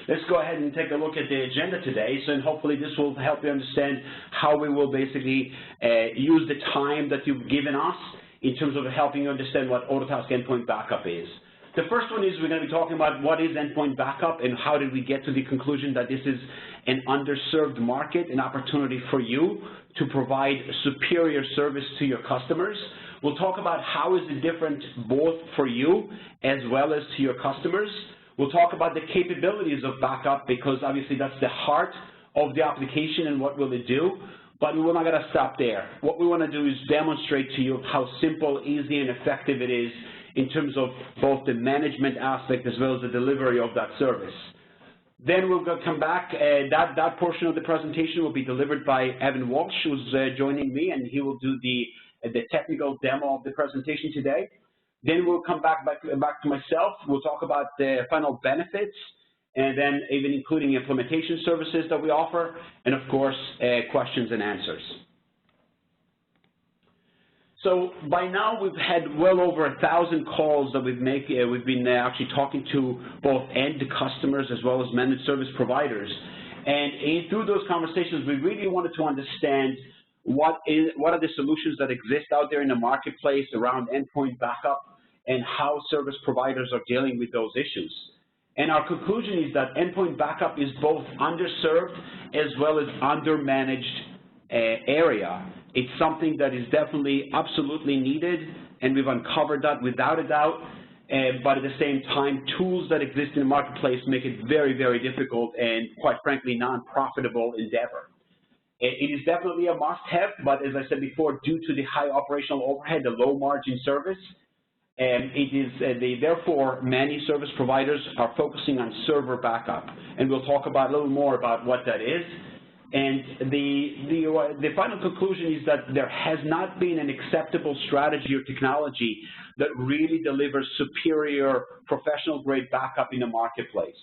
let's go ahead and take a look at the agenda today. So, and hopefully this will help you understand how we will basically use the time that you've given us in terms of helping you understand what Autotask Endpoint Backup is. The first one is we're going to be talking about what is endpoint backup and how did we get to the conclusion that this is an underserved market, an opportunity for you to provide superior service to your customers. We'll talk about how is it different both for you as well as to your customers. We'll talk about the capabilities of backup because obviously that's the heart of the application and what will it do. But we're not going to stop there. What we want to do is demonstrate to you how simple, easy, and effective it is in terms of both the management aspect as well as the delivery of that service. Then we'll come back. That portion of the presentation will be delivered by Welch, who's joining me, and he will do the technical demo of the presentation today. Then we'll come back to myself. We'll talk about the final benefits, and then even including implementation services that we offer, and of course, questions and answers. So by now we've had well over 1,000 calls that we've been actually talking to both end customers as well as managed service providers, and through those conversations we really wanted to understand what are the solutions that exist out there in the marketplace around endpoint backup and how service providers are dealing with those issues. And our conclusion is that endpoint backup is both underserved as well as undermanaged area. It's something that is definitely absolutely needed, and we've uncovered that without a doubt, but at the same time, tools that exist in the marketplace make it very, very difficult and, quite frankly, non-profitable endeavor. It is definitely a must-have, but as I said before, due to the high operational overhead, the low margin service, therefore, many service providers are focusing on server backup, and we'll talk about a little more about what that is. And the final conclusion is that there has not been an acceptable strategy or technology that really delivers superior professional-grade backup in the marketplace.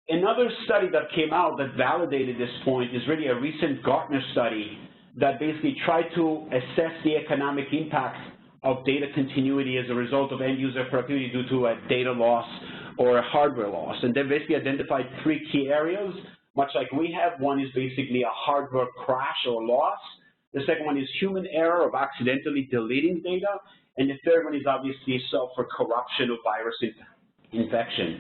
Another study that came out that validated this point is really a recent Gartner study that basically tried to assess the economic impact of data continuity as a result of end-user productivity due to a data loss or a hardware loss. And they basically identified 3 key areas. Much like we have, one is basically a hardware crash or loss. The second one is human error of accidentally deleting data. And the third one is obviously software corruption or virus infection.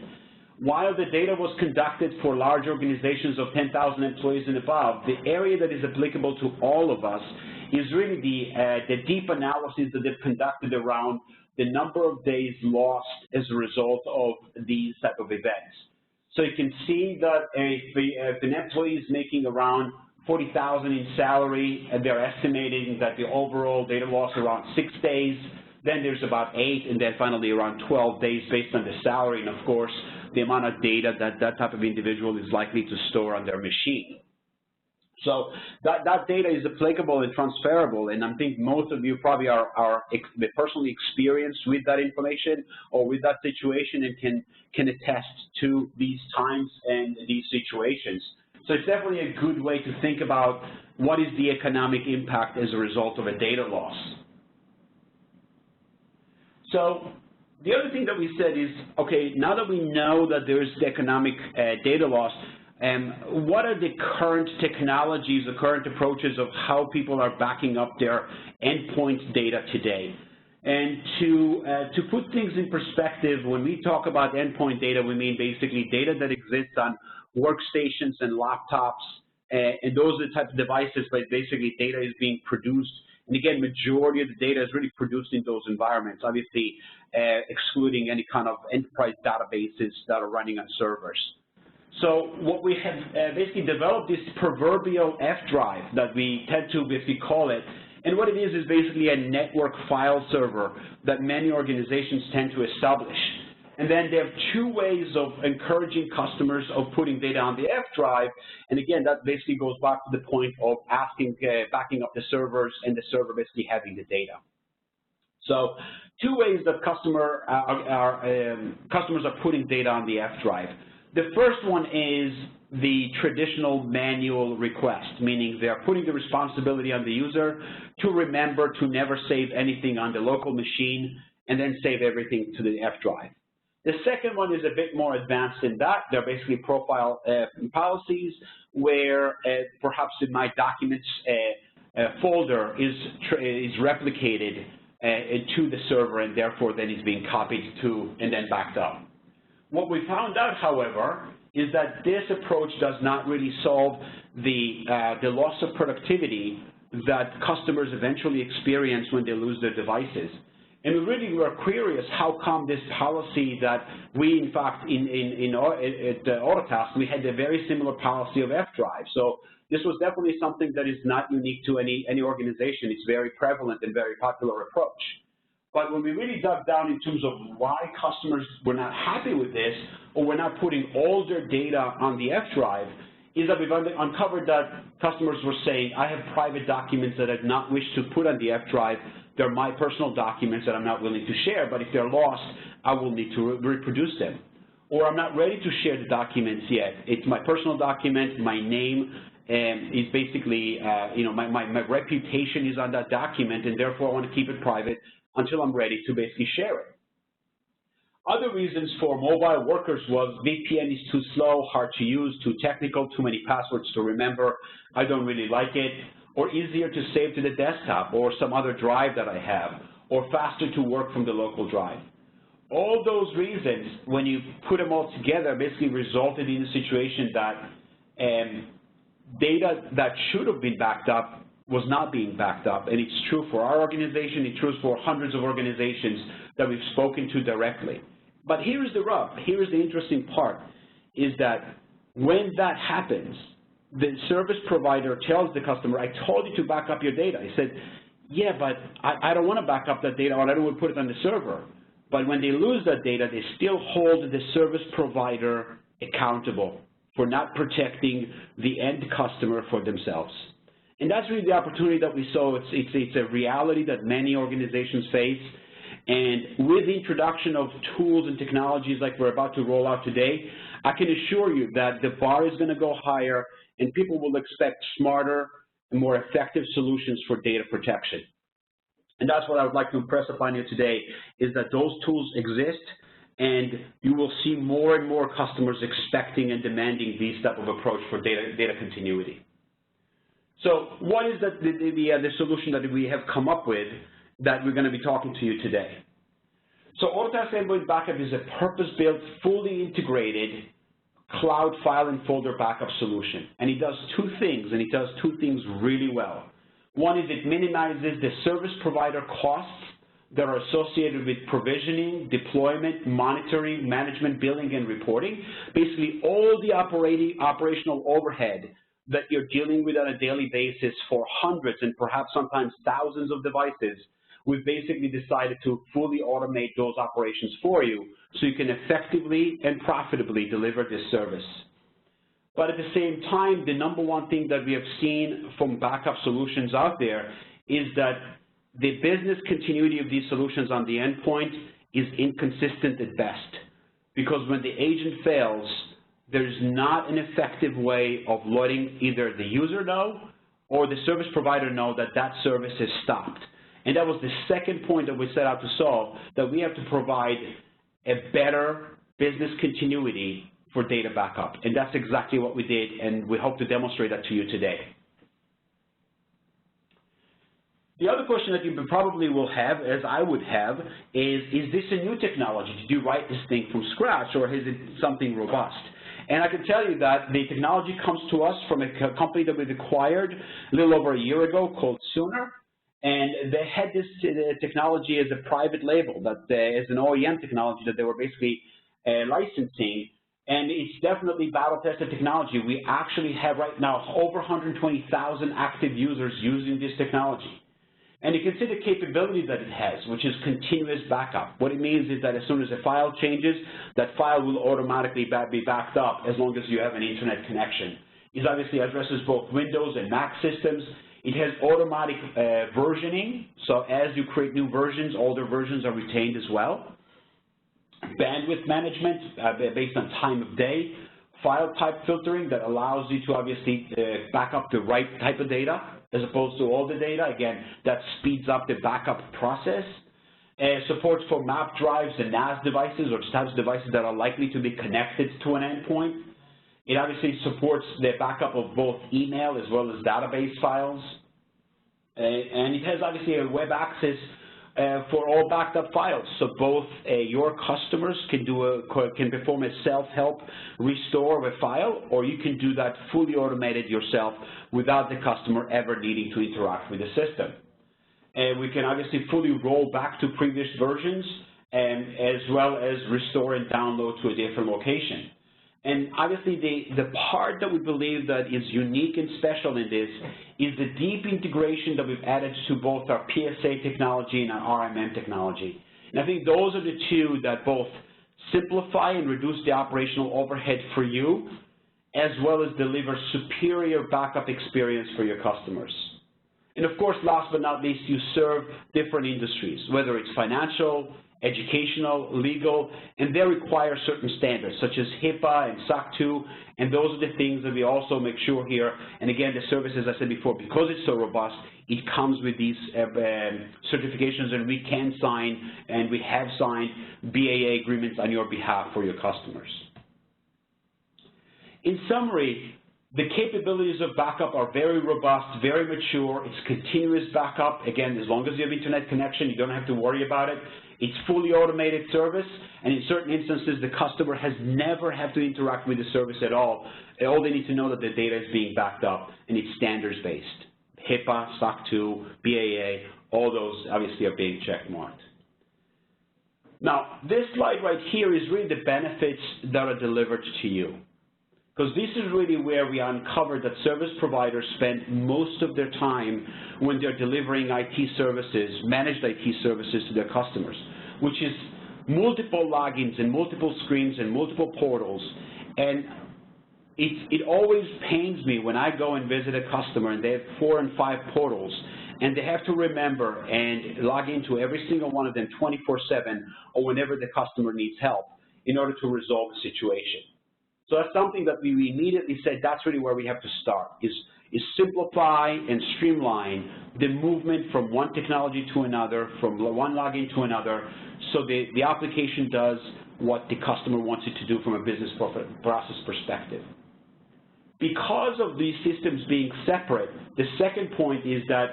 While the data was conducted for large organizations of 10,000 employees and above, the area that is applicable to all of us is really the deep analysis that they've conducted around the number of days lost as a result of these type of events. So you can see that if an employee is making around $40,000 in salary, and they're estimating that the overall data loss is around 6 days, then there's about 8, and then finally around 12 days based on the salary, and of course, the amount of data that type of individual is likely to store on their machine. So that data is applicable and transferable, and I think most of you probably are personally experienced with that information or with that situation and can attest to these times and these situations. So it's definitely a good way to think about what is the economic impact as a result of a data loss. So the other thing that we said is, okay, now that we know that there is the economic data loss, what are the current technologies, the current approaches of how people are backing up their endpoint data today? And to put things in perspective, when we talk about endpoint data, we mean basically data that exists on workstations and laptops, and those are the type of devices, but basically data is being produced. And again, majority of the data is really produced in those environments, obviously excluding any kind of enterprise databases that are running on servers. So what we have basically developed this proverbial F drive that we tend to basically call it. And what it is basically a network file server that many organizations tend to establish. And then they have 2 ways of encouraging customers of putting data on the F drive. And again, that basically goes back to the point of backing up the servers and the server basically having the data. So 2 ways that customers are putting data on the F drive. The first one is the traditional manual request, meaning they're putting the responsibility on the user to remember to never save anything on the local machine and then save everything to the F drive. The second one is a bit more advanced in that. They're basically profile policies where perhaps in my documents folder is replicated to the server, and therefore then is being copied to and then backed up. What we found out, however, is that this approach does not really solve the loss of productivity that customers eventually experience when they lose their devices. And we really were curious how come this policy that we, in fact, at Autotask, we had a very similar policy of F-Drive. So this was definitely something that is not unique to any organization. It's very prevalent and very popular approach. But when we really dug down in terms of why customers were not happy with this, or were not putting all their data on the F-Drive, is that we've uncovered that customers were saying, I have private documents that I do not wish to put on the F-Drive. They're my personal documents that I'm not willing to share, but if they're lost, I will need to reproduce them. Or I'm not ready to share the documents yet. It's my personal document, my name is basically, my reputation is on that document, and therefore I want to keep it private until I'm ready to basically share it. Other reasons for mobile workers was VPN is too slow, hard to use, too technical, too many passwords to remember, I don't really like it, or easier to save to the desktop or some other drive that I have, or faster to work from the local drive. All those reasons, when you put them all together, basically resulted in a situation that data that should have been backed up was not being backed up. And it's true for our organization, it's true for hundreds of organizations that we've spoken to directly. But here's the rub, here's the interesting part, is that when that happens, the service provider tells the customer, I told you to back up your data. I said, yeah, but I don't want to back up that data, or I don't want to put it on the server. But when they lose that data, they still hold the service provider accountable for not protecting the end customer for themselves. And that's really the opportunity that we saw. It's a reality that many organizations face. And with the introduction of tools and technologies like we're about to roll out today, I can assure you that the bar is going to go higher, and people will expect smarter and more effective solutions for data protection. And that's what I would like to impress upon you today, is that those tools exist, and you will see more and more customers expecting and demanding these type of approach for data continuity. So what is the solution that we have come up with that we're going to be talking to you today? So Autotask Endpoint Backup is a purpose-built, fully integrated cloud file and folder backup solution. And it does two things, and it does two things really well. One is it minimizes the service provider costs that are associated with provisioning, deployment, monitoring, management, billing, and reporting. Basically, all the operational overhead that you're dealing with on a daily basis for hundreds and perhaps sometimes thousands of devices, we've basically decided to fully automate those operations for you so you can effectively and profitably deliver this service. But at the same time, the number one thing that we have seen from backup solutions out there is that the business continuity of these solutions on the endpoint is inconsistent at best, because when the agent fails, there's not an effective way of letting either the user know or the service provider know that that service is stopped. And that was the second point that we set out to solve, that we have to provide a better business continuity for data backup. And that's exactly what we did, and we hope to demonstrate that to you today. The other question that you probably will have, as I would have, is this a new technology? Did you write this thing from scratch, or is it something robust? And I can tell you that the technology comes to us from a company that we've acquired a little over a year ago called Sooner. And they had this technology as a private label, that as an OEM technology that they were basically licensing. And it's definitely battle-tested technology. We actually have right now over 120,000 active users using this technology. And you can see the capability that it has, which is continuous backup. What it means is that as soon as a file changes, that file will automatically be backed up as long as you have an internet connection. It obviously addresses both Windows and Mac systems. It has automatic versioning, so as you create new versions, older versions are retained as well. Bandwidth management based on time of day. File type filtering that allows you to obviously back up the right type of data as opposed to all the data. Again, that speeds up the backup process. Support for map drives and NAS devices, or types of devices that are likely to be connected to an endpoint. It obviously supports the backup of both email as well as database files. And it has obviously a web access for all backed up files. So both your customers can perform a self-help restore of a file, or you can do that fully automated yourself without the customer ever needing to interact with the system. We can obviously fully roll back to previous versions, as well as restore and download to a different location. And obviously the part that we believe that is unique and special in this is the deep integration that we've added to both our PSA technology and our RMM technology. And I think those are the two that both simplify and reduce the operational overhead for you, as well as deliver superior backup experience for your customers. And of course, last but not least, you serve different industries, whether it's financial, educational, legal, and they require certain standards such as HIPAA and SOC 2, and those are the things that we also make sure here. And again, the service, as I said before, because it's so robust, it comes with these certifications, and we can sign, and we have signed BAA agreements on your behalf for your customers. In summary, the capabilities of backup are very robust, very mature. It's continuous backup. Again, as long as you have internet connection, you don't have to worry about it. It's fully automated service, and in certain instances, the customer has never had to interact with the service at all. All they need to know that the data is being backed up, and it's standards-based. HIPAA, SOC 2, BAA, all those obviously are being check-marked. Now, this slide right here is really the benefits that are delivered to you, because this is really where we uncovered that service providers spend most of their time when they're delivering IT services, managed IT services to their customers, which is multiple logins and multiple screens and multiple portals. And it always pains me when I go and visit a customer and they have 4 and 5 portals, and they have to remember and log into every single one of them 24/7 or whenever the customer needs help in order to resolve the situation. So that's something that we immediately said that's really where we have to start, is simplify and streamline the movement from one technology to another, from one login to another, so the application does what the customer wants it to do from a business process perspective. Because of these systems being separate, the second point is that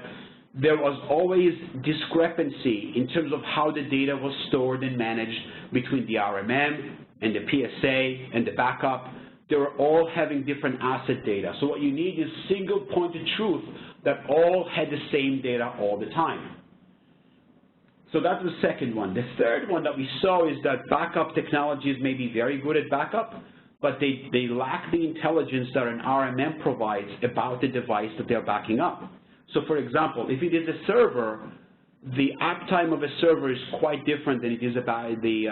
there was always discrepancy in terms of how the data was stored and managed between the RMM and the PSA and the backup. They were all having different asset data. So what you need is single point of truth that all had the same data all the time. So that's the second one. The third one that we saw is that backup technologies may be very good at backup, but they lack the intelligence that an RMM provides about the device that they're backing up. So for example, if it is a server, the uptime of a server is quite different than it is about the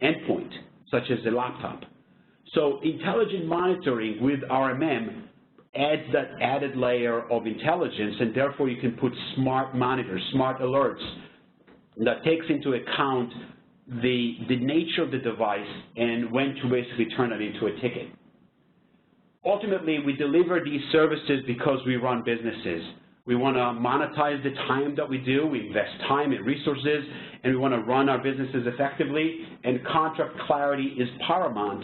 endpoint, such as a laptop. So intelligent monitoring with RMM adds that added layer of intelligence, and therefore you can put smart monitors, smart alerts that takes into account the nature of the device and when to basically turn it into a ticket. Ultimately, we deliver these services because we run businesses. We want to monetize the time that we do. We invest time and resources, and we want to run our businesses effectively, and contract clarity is paramount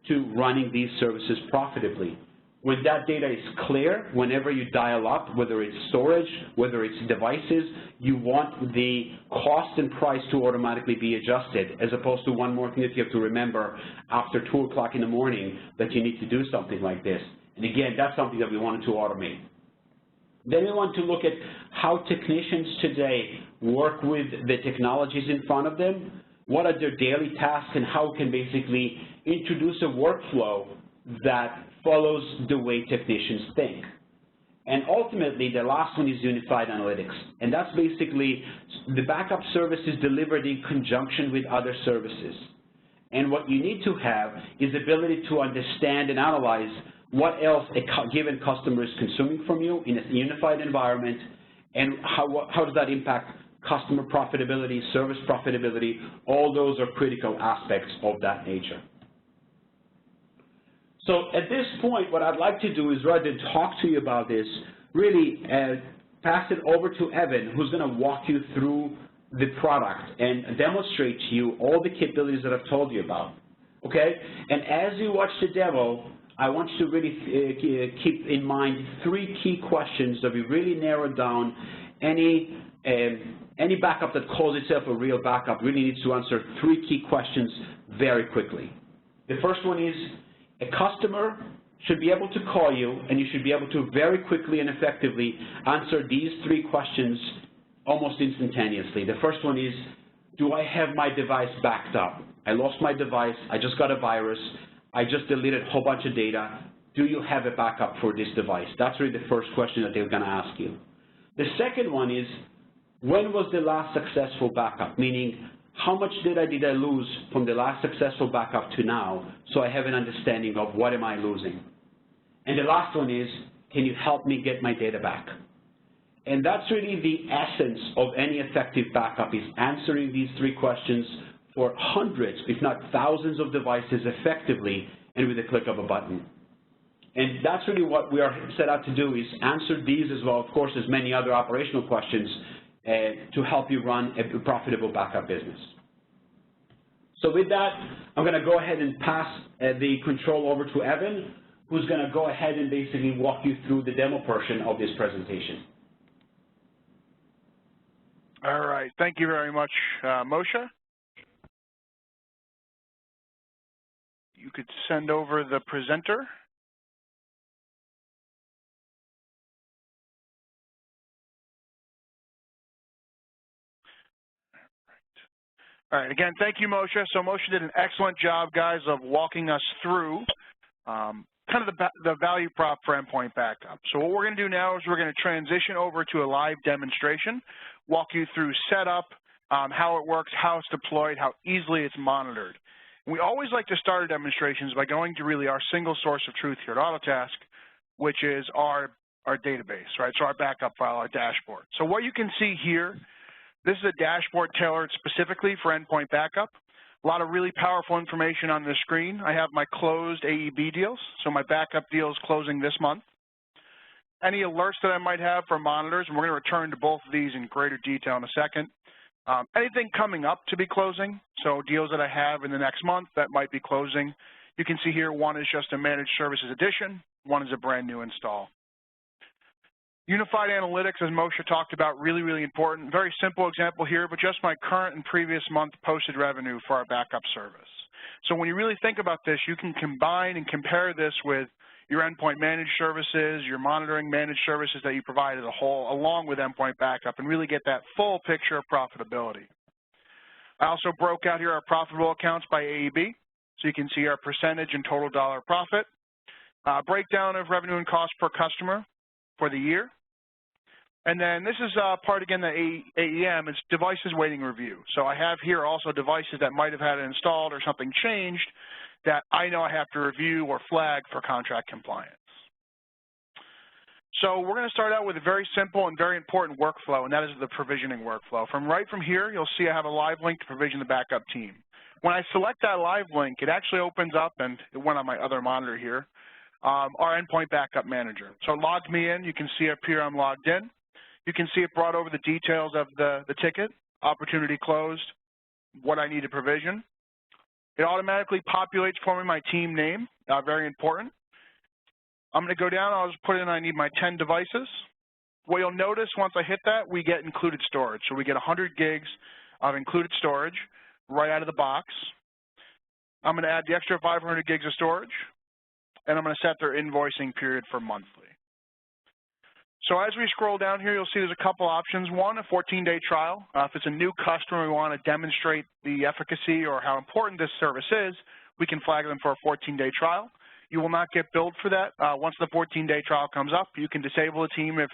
to running these services profitably. When that data is clear, whenever you dial up, whether it's storage, whether it's devices, you want the cost and price to automatically be adjusted, as opposed to one more thing that you have to remember after 2 o'clock in the morning that you need to do something like this. And again, that's something that we wanted to automate. Then we want to look at how technicians today work with the technologies in front of them, what are their daily tasks, and how can basically introduce a workflow that follows the way technicians think. And ultimately, the last one is unified analytics. And that's basically the backup service is delivered in conjunction with other services. And what you need to have is the ability to understand and analyze what else a given customer is consuming from you in a unified environment, and how does that impact customer profitability, service profitability. All those are critical aspects of that nature. So at this point, what I'd like to do is, rather than talk to you about this, really pass it over to Evan, who's going to walk you through the product and demonstrate to you all the capabilities that I've told you about, okay? And as you watch the demo, I want you to really keep in mind 3 key questions that we really narrowed down. Any backup that calls itself a real backup really needs to answer 3 key questions very quickly. The first one is, a customer should be able to call you, and you should be able to very quickly and effectively answer these 3 questions almost instantaneously. The first one is, do I have my device backed up? I lost my device, I just got a virus, I just deleted a whole bunch of data. Do you have a backup for this device? That's really the first question that they're going to ask you. The second one is, when was the last successful backup? Meaning, how much data did I lose from the last successful backup to now, so I have an understanding of what am I losing? And the last one is, can you help me get my data back? And that's really the essence of any effective backup, is answering these 3 questions for hundreds, if not thousands of devices effectively and with a click of a button. And that's really what we are set out to do, is answer these as well, of course, as many other operational questions to help you run a profitable backup business. So with that, I'm going to go ahead and pass the control over to Evan, who's going to go ahead and basically walk you through the demo portion of this presentation. All right. Thank you very much, Moshe. You could send over the presenter. All right, again, thank you, Moshe. So Moshe did an excellent job, guys, of walking us through kind of the value prop for endpoint backup. So what we're going to do now is we're going to transition over to a live demonstration, walk you through setup, how it works, how it's deployed, how easily it's monitored. And we always like to start our demonstrations by going to really our single source of truth here at Autotask, which is our database, right? So our backup file, our dashboard. So what you can see here, this is a dashboard tailored specifically for endpoint backup. A lot of really powerful information on the screen. I have my closed AEB deals, so my backup deal is closing this month. Any alerts that I might have for monitors, and we're going to return to both of these in greater detail in a second. Anything coming up to be closing, so deals that I have in the next month that might be closing. You can see here, one is just a managed services addition, one is a brand new install. Unified analytics, as Moshe talked about, really, really important. Very simple example here, but just my current and previous month posted revenue for our backup service. So when you really think about this, you can combine and compare this with your endpoint managed services, your monitoring managed services that you provide as a whole, along with endpoint backup, and really get that full picture of profitability. I also broke out here our profitable accounts by AEB, so you can see our percentage and total dollar profit. Breakdown of revenue and cost per customer for the year. And then this is part, again, the AEM, it's devices waiting review. So I have here also devices that might have had it installed or something changed that I know I have to review or flag for contract compliance. So we're going to start out with a very simple and very important workflow, and that is the provisioning workflow. Right from here, you'll see I have a live link to provision the backup team. When I select that live link, it actually opens up, and it went on my other monitor here, our endpoint backup manager. So it logged me in. You can see up here I'm logged in. You can see it brought over the details of the ticket, opportunity closed, what I need to provision. It automatically populates for me my team name, very important. I'm going to go down, I'll just put in I need my 10 devices. What you'll notice once I hit that, we get included storage. So we get 100 gigs of included storage right out of the box. I'm going to add the extra 500 gigs of storage, and I'm going to set their invoicing period for monthly. So as we scroll down here, you'll see there's a couple options. One, a 14-day trial. If it's a new customer, we want to demonstrate the efficacy or how important this service is, we can flag them for a 14-day trial. You will not get billed for that. Once the 14-day trial comes up, you can disable the team if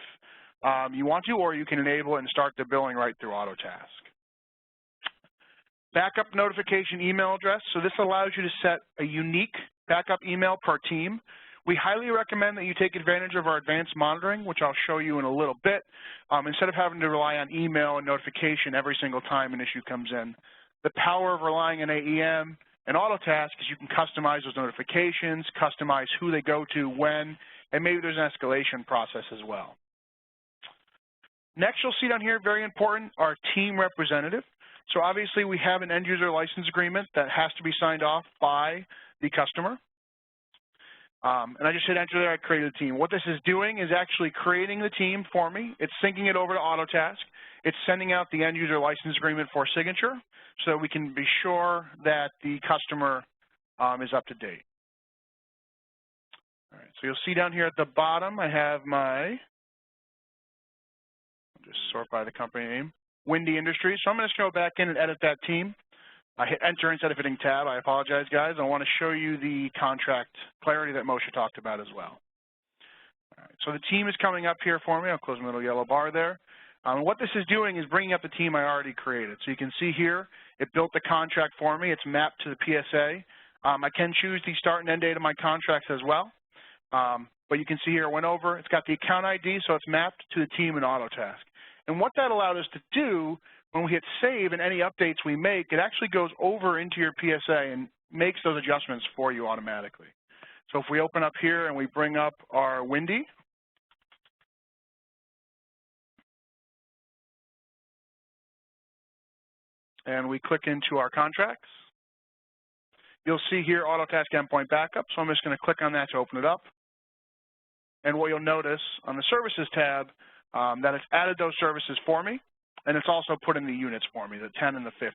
you want to, or you can enable it and start the billing right through Autotask. Backup notification email address. So this allows you to set a unique backup email per team. We highly recommend that you take advantage of our advanced monitoring, which I'll show you in a little bit, instead of having to rely on email and notification every single time an issue comes in. The power of relying on AEM and Autotask is you can customize those notifications, customize who they go to, when, and maybe there's an escalation process as well. Next, you'll see down here, very important, our team representative. So obviously, we have an end-user license agreement that has to be signed off by the customer. And I just hit enter there, I created a team. What this is doing is actually creating the team for me. It's syncing it over to Autotask. It's sending out the end-user license agreement for signature so that we can be sure that the customer is up to date. All right, so you'll see down here at the bottom, I have my, I'll just sort by the company name, Windy Industries. So I'm going to go back in and edit that team. I hit enter instead of hitting tab. I apologize, guys. I want to show you the contract clarity that Moshe talked about as well. All right, so the team is coming up here for me. I'll close my little yellow bar there. What this is doing is bringing up the team I already created. So you can see here, it built the contract for me. It's mapped to the PSA. I can choose the start and end date of my contracts as well. But you can see here, it went over. It's got the account ID, so it's mapped to the team in Autotask. And what that allowed us to do, when we hit save and any updates we make, it actually goes over into your PSA and makes those adjustments for you automatically. So if we open up here and we bring up our Windy, and we click into our contracts, you'll see here Autotask Endpoint Backup. So I'm just going to click on that to open it up. And what you'll notice on the Services tab, that it's added those services for me, and it's also put in the units for me, the 10 and the 50.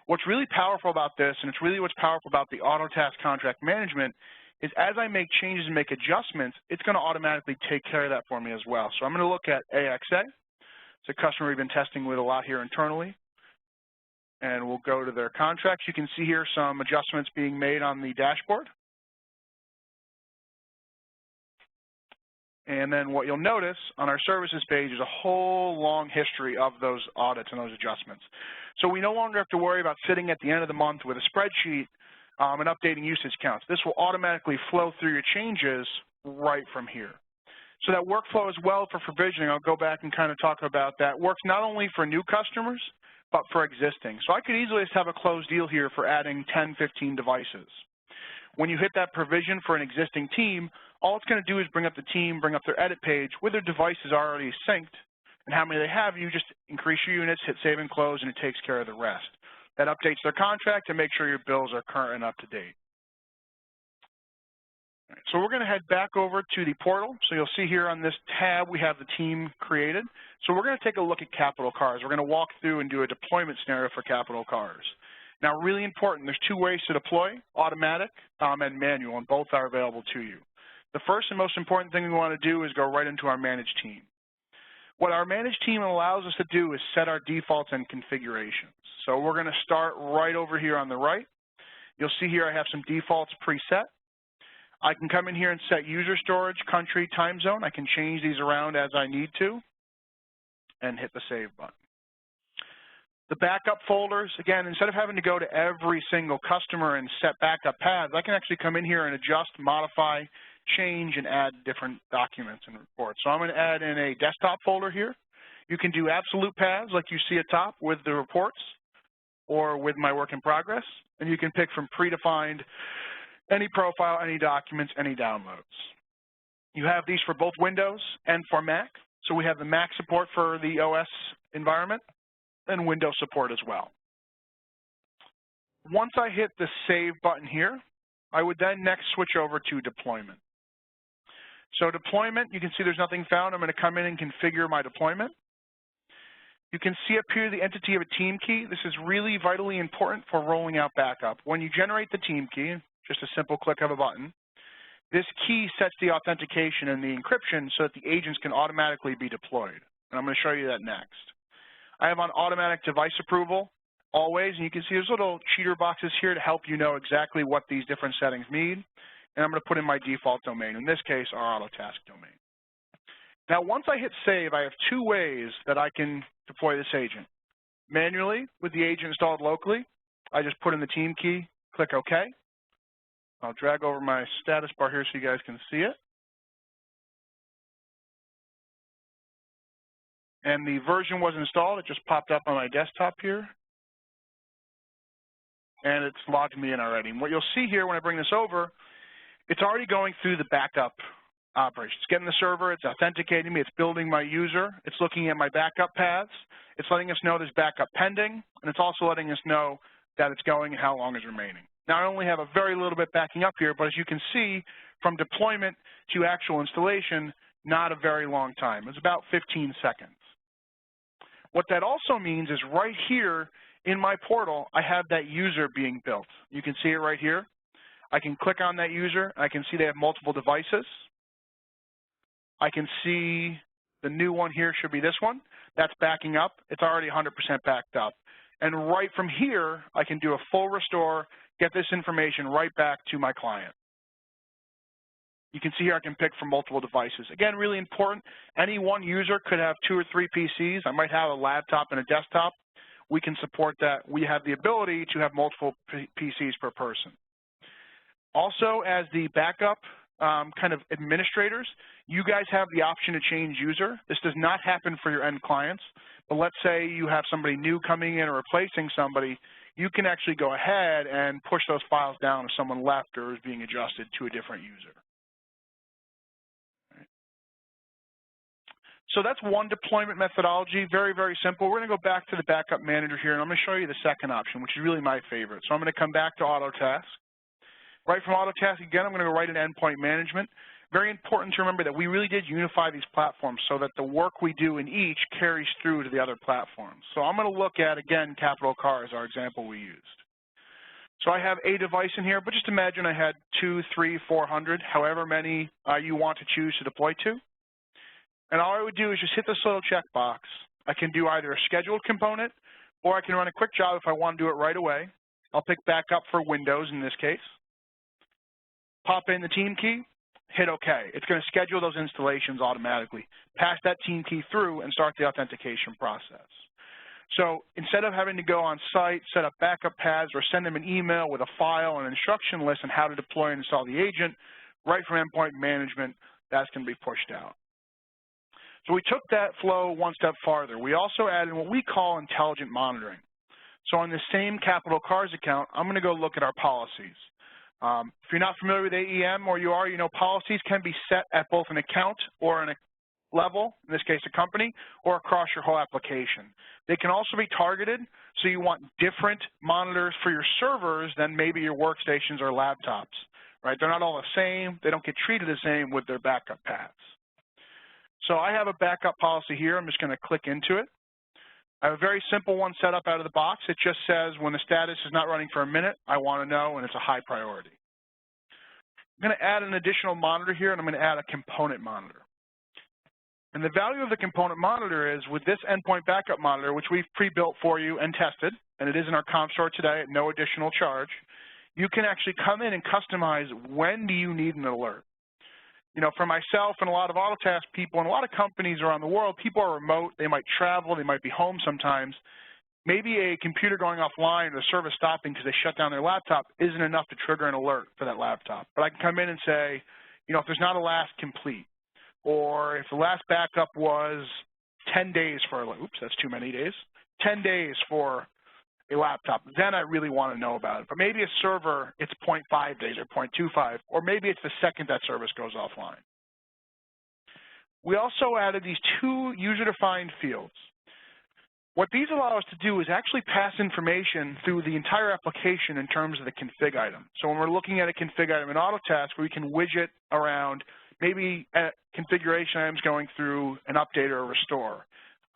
What's really powerful about this, and it's really what's powerful about the Autotask contract management, is as I make changes and make adjustments, it's going to automatically take care of that for me as well. So I'm going to look at AXA. It's a customer we've been testing with a lot here internally. And we'll go to their contracts. You can see here some adjustments being made on the dashboard. And then what you'll notice on our services page is a whole long history of those audits and those adjustments. So we no longer have to worry about sitting at the end of the month with a spreadsheet and updating usage counts. This will automatically flow through your changes right from here. So that workflow as well for provisioning, I'll go back and kind of talk about that, works not only for new customers, but for existing. So I could easily just have a closed deal here for adding 10, 15 devices. When you hit that provision for an existing team, all it's going to do is bring up the team, bring up their edit page with their devices already synced, and how many they have, you just increase your units, hit save and close, and it takes care of the rest. That updates their contract to make sure your bills are current and up to date. All right, so we're going to head back over to the portal. So you'll see here on this tab, we have the team created. So we're going to take a look at capital cars. We're going to walk through and do a deployment scenario for capital cars. Now, really important, there's two ways to deploy, automatic and manual, and both are available to you. The first and most important thing we want to do is go right into our managed team. What our managed team allows us to do is set our defaults and configurations. So we're going to start right over here on the right. You'll see here I have some defaults preset. I can come in here and set user storage, country, time zone. I can change these around as I need to and hit the save button. The backup folders, again, instead of having to go to every single customer and set backup paths, I can actually come in here and adjust, modify, change, and add different documents and reports. So I'm going to add in a desktop folder here. You can do absolute paths like you see at top with the reports or with my work in progress, and you can pick from predefined any profile, any documents, any downloads. You have these for both Windows and for Mac. So we have the Mac support for the OS environment and Windows support as well. Once I hit the Save button here, I would then next switch over to deployment. So deployment, you can see there's nothing found. I'm going to come in and configure my deployment. You can see up here the entity of a team key. This is really vitally important for rolling out backup. When you generate the team key, just a simple click of a button, this key sets the authentication and the encryption so that the agents can automatically be deployed. And I'm going to show you that next. I have on automatic device approval always, and you can see there's little cheater boxes here to help you know exactly what these different settings mean. And I'm going to put in my default domain, in this case, our Autotask domain. Now, once I hit save, I have two ways that I can deploy this agent. Manually, with the agent installed locally, I just put in the team key, click OK. I'll drag over my status bar here so you guys can see it. And the version was installed. It just popped up on my desktop here. And it's logged me in already. And what you'll see here when I bring this over, it's already going through the backup operations. It's getting the server, it's authenticating me, it's building my user, it's looking at my backup paths, it's letting us know there's backup pending, and it's also letting us know that it's going and how long is remaining. Now, I only have a very little bit backing up here, but as you can see, from deployment to actual installation, not a very long time. It's about 15 seconds. What that also means is right here in my portal, I have that user being built. You can see it right here. I can click on that user. I can see they have multiple devices. I can see the new one here should be this one. That's backing up. It's already 100% backed up. And right from here, I can do a full restore, get this information right back to my client. You can see here I can pick from multiple devices. Again, really important. Any one user could have 2 or 3 PCs. I might have a laptop and a desktop. We can support that. We have the ability to have multiple PCs per person. Also, as the backup kind of administrators, you guys have the option to change user. This does not happen for your end clients, but let's say you have somebody new coming in or replacing somebody, you can actually go ahead and push those files down if someone left or is being adjusted to a different user. So that's one deployment methodology, very, very simple. We're going to go back to the backup manager here, and I'm going to show you the second option, which is really my favorite. So I'm going to come back to Autotask. Right from Autotask, again, I'm going to go right into Endpoint Management. Very important to remember that we really did unify these platforms so that the work we do in each carries through to the other platforms. So I'm going to look at, again, Capital Car as our example we used. So I have a device in here, but just imagine I had 2, 3, 400, however many you want to choose to deploy to. And all I would do is just hit this little checkbox. I can do either a scheduled component, or I can run a quick job if I want to do it right away. I'll pick backup for Windows in this case. Pop in the team key, hit OK. It's going to schedule those installations automatically. Pass that team key through and start the authentication process. So instead of having to go on site, set up backup paths, or send them an email with a file and an instruction list on how to deploy and install the agent, right from Endpoint Management, that's going to be pushed out. So we took that flow one step farther. We also added what we call intelligent monitoring. So on the same Capital Cars account, I'm going to go look at our policies. If you're not familiar with AEM, or you are, you know policies can be set at both an account or an level, in this case a company, or across your whole application. They can also be targeted, so you want different monitors for your servers than maybe your workstations or laptops, right? They're not all the same. They don't get treated the same with their backup paths. So I have a backup policy here. I'm just going to click into it. I have a very simple one set up out of the box. It just says when the status is not running for a minute, I want to know, and it's a high priority. I'm going to add an additional monitor here, and I'm going to add a component monitor. And the value of the component monitor is with this endpoint backup monitor, which we've pre-built for you and tested, and it is in our comp store today at no additional charge, you can actually come in and customize when do you need an alert. You know, for myself and a lot of Autotask people and a lot of companies around the world, people are remote, they might travel, they might be home sometimes. Maybe a computer going offline or the service stopping because they shut down their laptop isn't enough to trigger an alert for that laptop. But I can come in and say, you know, if there's not a last complete, or if the last backup was 10 days for, oops, that's too many days, 10 days for a laptop, then I really want to know about it. But maybe a server, it's 0.5 days or 0.25, or maybe it's the second that service goes offline. We also added these 2 user-defined fields. What these allow us to do is actually pass information through the entire application in terms of the config item. So when we're looking at a config item in Autotask, we can widget around maybe configuration items going through an update or a restore.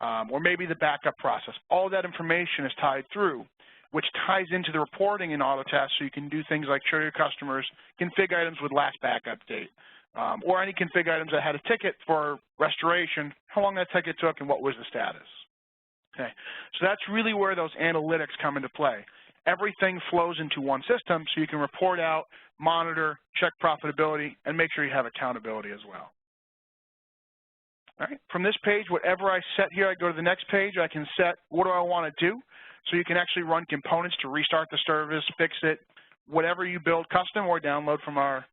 Or maybe the backup process. All that information is tied through, which ties into the reporting in Autotask, so you can do things like show your customers config items with last backup date, or any config items that had a ticket for restoration, how long that ticket took, and what was the status. Okay, so that's really where those analytics come into play. Everything flows into one system, so you can report out, monitor, check profitability, and make sure you have accountability as well. All right. From this page, whatever I set here, I go to the next page, I can set what do I want to do. So you can actually run components to restart the service, fix it, whatever you build custom or download from our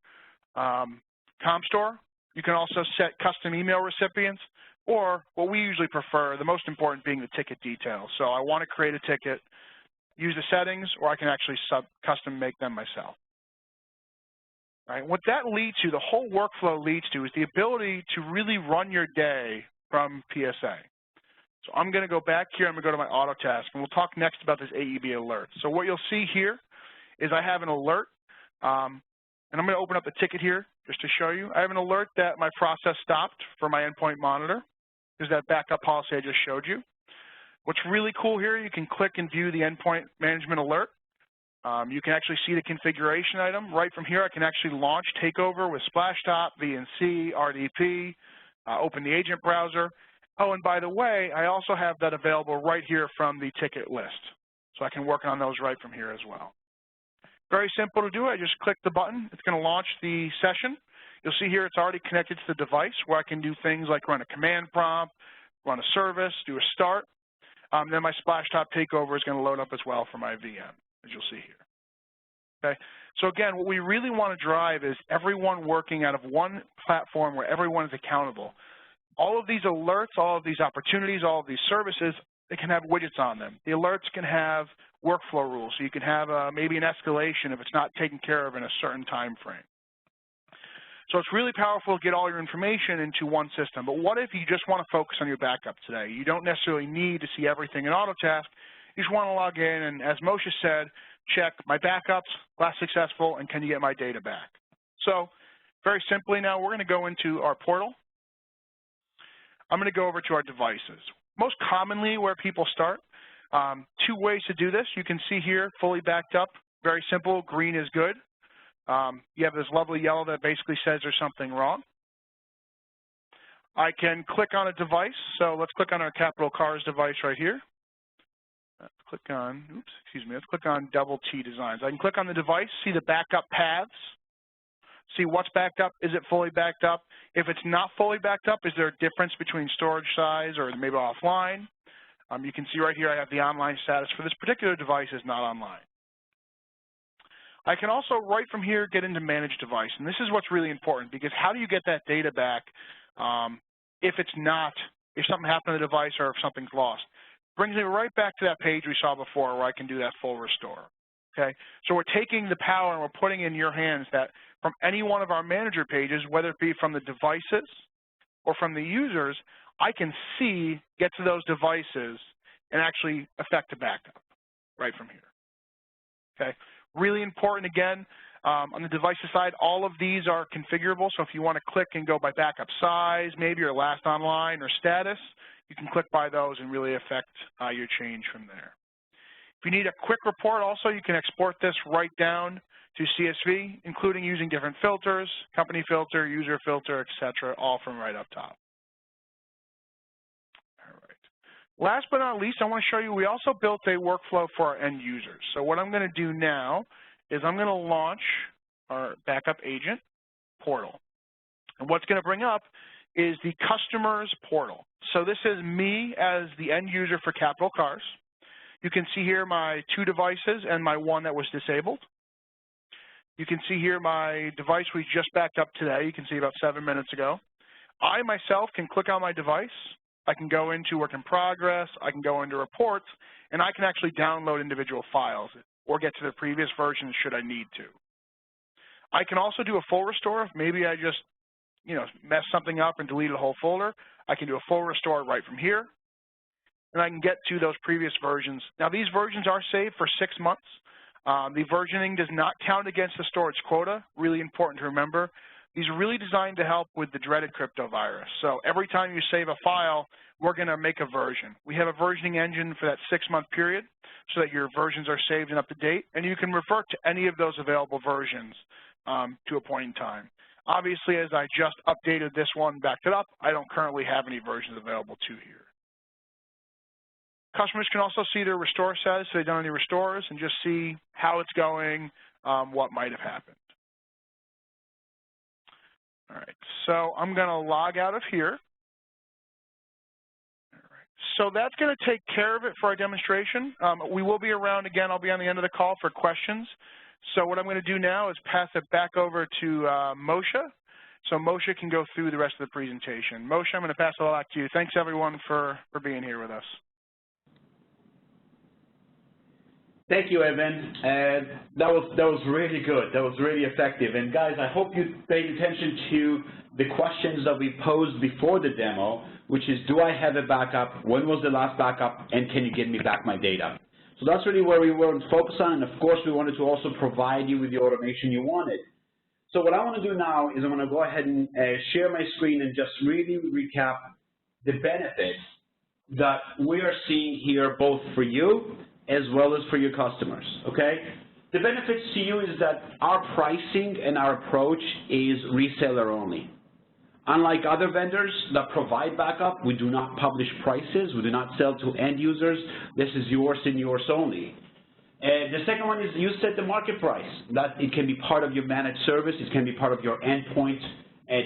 comp store. You can also set custom email recipients, or what we usually prefer, the most important being the ticket details. So I want to create a ticket, use the settings, or I can actually custom make them myself. right? What that leads to, the whole workflow leads to, is the ability to really run your day from PSA. So I'm going to go back here. I'm going to go to my Autotask, and we'll talk next about this AEB alert. So what you'll see here is I have an alert, and I'm going to open up the ticket here just to show you. I have an alert that my process stopped for my endpoint monitor. There's that backup policy I just showed you. What's really cool here, you can click and view the endpoint management alert. You can actually see the configuration item. Right from here, I can actually launch Takeover with Splashtop, VNC, RDP, open the agent browser. Oh, and by the way, I also have that available right here from the ticket list. So I can work on those right from here as well. Very simple to do. I just click the button. It's going to launch the session. You'll see here it's already connected to the device where I can do things like run a command prompt, run a service, do a start. Then my Splashtop Takeover is going to load up as well for my VM, as you'll see here. Okay. So again, what we really want to drive is everyone working out of one platform where everyone is accountable. All of these alerts, all of these opportunities, all of these services, they can have widgets on them. The alerts can have workflow rules. So you can have maybe an escalation if it's not taken care of in a certain time frame. So it's really powerful to get all your information into one system. But what if you just want to focus on your backup today? You don't necessarily need to see everything in Autotask. You just want to log in and, as Moshe said, check my backups, last successful, and can you get my data back? So very simply now, we're going to go into our portal. I'm going to go over to our devices. Most commonly where people start, two ways to do this. You can see here, fully backed up, very simple, green is good. You have this lovely yellow that basically says there's something wrong. I can click on a device. So let's click on our Capital Cars device right here. Let's click on, let's click on Double T Designs. I can click on the device, see the backup paths, see what's backed up. Is it fully backed up? If it's not fully backed up, is there a difference between storage size or maybe offline? You can see right here I have the online status for this particular device is not online. I can also, right from here, get into Manage Device. And this is what's really important, because how do you get that data back if something happened to the device or if something's lost? Brings me right back to that page we saw before where I can do that full restore. Okay, so we're taking the power and we're putting it in your hands that from any one of our manager pages, whether it be from the devices or from the users, I can see, get to those devices and actually affect a backup right from here. Okay, really important again, on the devices side, all of these are configurable. So if you want to click and go by backup size, maybe or last online or status, you can click by those and really affect your change from there. If you need a quick report also, you can export this right down to CSV, including using different filters, company filter, user filter, etc., all from right up top. All right. Last but not least, I want to show you we also built a workflow for our end users. So what I'm going to do now is I'm going to launch our backup agent portal. And what's going to bring up is the customer's portal. So this is me as the end user for Capital Cars. You can see here my 2 devices and my 1 that was disabled. You can see here my device we just backed up today. You can see about 7 minutes ago. I myself can click on my device. I can go into work in progress. I can go into reports, and I can actually download individual files or get to the previous version should I need to. I can also do a full restore if maybe I just messed something up and deleted a whole folder. I can do a full restore right from here, and I can get to those previous versions. Now, these versions are saved for 6 months. The versioning does not count against the storage quota. Really important to remember. These are really designed to help with the dreaded crypto virus. So every time you save a file, we're going to make a version. We have a versioning engine for that 6-month period so that your versions are saved and up to date, and you can revert to any of those available versions to a point in time. Obviously, as I just updated this one, backed it up, I don't currently have any versions available to here. Customers can also see their restore status if they've done any restores and just see how it's going, what might have happened. All right, so I'm going to log out of here. All right, so that's going to take care of it for our demonstration. We will be around again. I'll be on the end of the call for questions. So what I'm going to do now is pass it back over to Moshe, so Moshe can go through the rest of the presentation. Moshe, I'm going to pass it all back to you. Thanks, everyone, for being here with us. Thank you, Evan. That was really good. That was really effective. And guys, I hope you paid attention to the questions that we posed before the demo, which is, do I have a backup? When was the last backup? And can you give me back my data? So that's really where we wanted to focus on. And of course, we wanted to also provide you with the automation you wanted. So what I want to do now is I'm going to go ahead and share my screen and just really recap the benefits that we are seeing here, both for you as well as for your customers, okay? The benefits to you is that our pricing and our approach is reseller only. Unlike other vendors that provide backup, we do not publish prices. We do not sell to end users. This is yours and yours only. The second one is you set the market price. That it can be part of your managed service. It can be part of your endpoint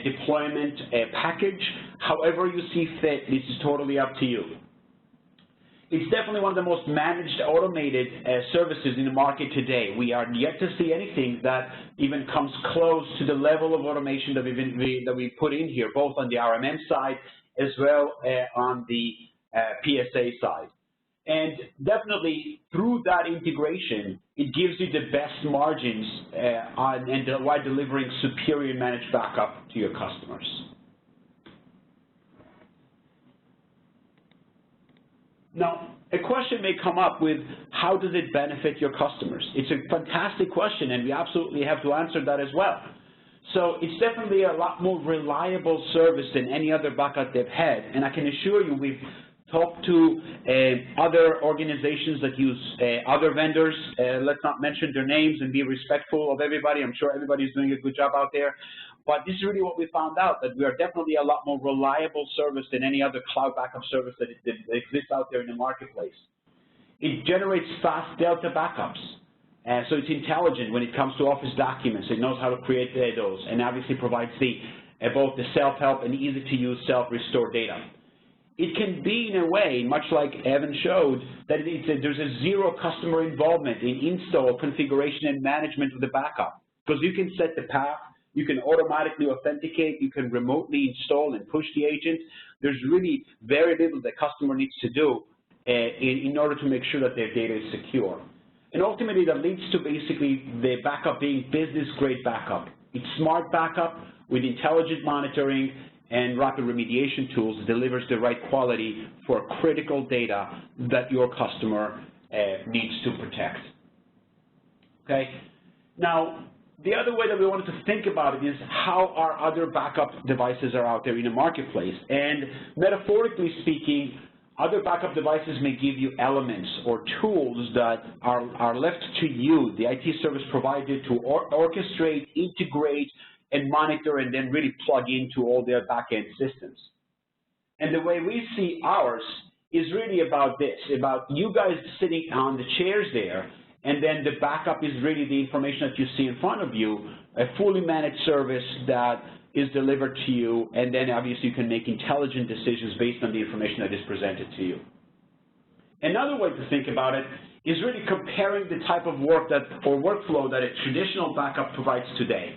deployment package. However you see fit, this is totally up to you. It's definitely one of the most managed, automated services in the market today. We are yet to see anything that even comes close to the level of automation that we put in here, both on the RMM side as well on the PSA side. And definitely through that integration, it gives you the best margins while delivering superior managed backup to your customers. Now, a question may come up with, how does it benefit your customers? It's a fantastic question, and we absolutely have to answer that as well. So it's definitely a lot more reliable service than any other backup they've had, and I can assure you we've talked to other organizations that use other vendors. Let's not mention their names and be respectful of everybody. I'm sure everybody's doing a good job out there. But this is really what we found out, that we are definitely a lot more reliable service than any other cloud backup service that exists out there in the marketplace. It generates fast Delta backups. So it's intelligent when it comes to Office documents. It knows how to create those, and obviously provides both the self-help and easy-to-use self-restore data. It can be, in a way, much like Evan showed, that there's a zero customer involvement in install, configuration, and management of the backup, because you can set the path. You can automatically authenticate. You can remotely install and push the agent. There's really very little the customer needs to do in order to make sure that their data is secure. And ultimately, that leads to basically the backup being business-grade backup. It's smart backup with intelligent monitoring and rapid remediation tools that delivers the right quality for critical data that your customer needs to protect. Okay? Now, the other way that we wanted to think about it is how our other backup devices are out there in the marketplace. And metaphorically speaking, other backup devices may give you elements or tools that are left to you, the IT service provider, to orchestrate, integrate, and monitor, and then really plug into all their back-end systems. And the way we see ours is really about this, about you guys sitting on the chairs there, and then the backup is really the information that you see in front of you, a fully managed service that is delivered to you, and then obviously you can make intelligent decisions based on the information that is presented to you. Another way to think about it is really comparing the type of work or workflow that a traditional backup provides today.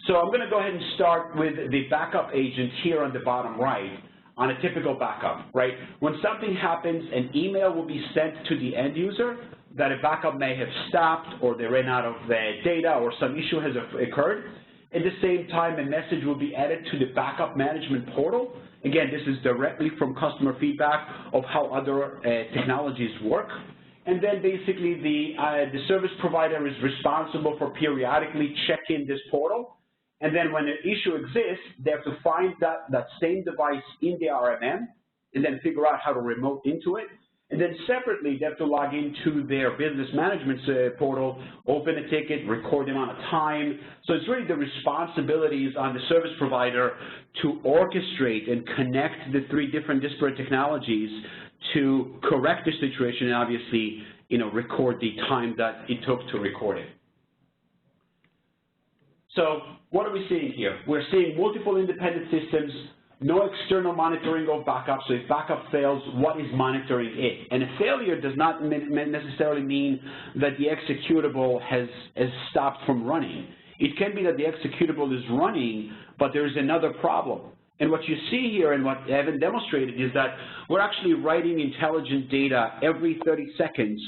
So I'm going to go ahead and start with the backup agent here on the bottom right on a typical backup, right? When something happens, an email will be sent to the end user that a backup may have stopped, or they ran out of data, or some issue has occurred. At the same time, a message will be added to the backup management portal. Again, this is directly from customer feedback of how other technologies work. And then basically the service provider is responsible for periodically checking this portal. And then when an issue exists, they have to find that same device in the RMM and then figure out how to remote into it. And then separately, they have to log into their business management portal, open a ticket, record the amount of time. So it's really the responsibilities on the service provider to orchestrate and connect the three different disparate technologies to correct the situation and obviously, record the time that it took to record it. So what are we seeing here? We're seeing multiple independent systems, no external monitoring of backup. So if backup fails, what is monitoring it? And a failure does not necessarily mean that the executable has stopped from running. It can be that the executable is running, but there is another problem. And what you see here and what Evan demonstrated is that we're actually writing intelligent data every 30 seconds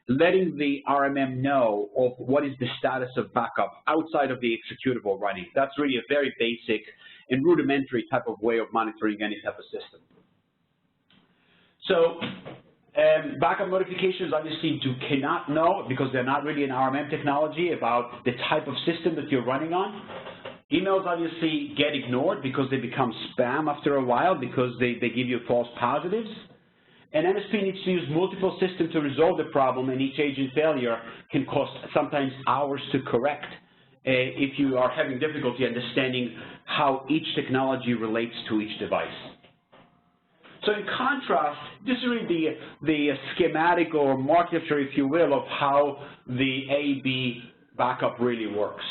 letting the RMM know of what is the status of backup outside of the executable running. That's really a very basic and rudimentary type of way of monitoring any type of system. So backup notifications obviously cannot know, because they're not really an RMM technology, about the type of system that you're running on. Emails obviously get ignored because they become spam after a while, because they give you false positives. And MSP needs to use multiple systems to resolve the problem, and each agent failure can cost sometimes hours to correct if you are having difficulty understanding how each technology relates to each device. So in contrast, this is really the schematic or marketer, if you will, of how the AEB backup really works.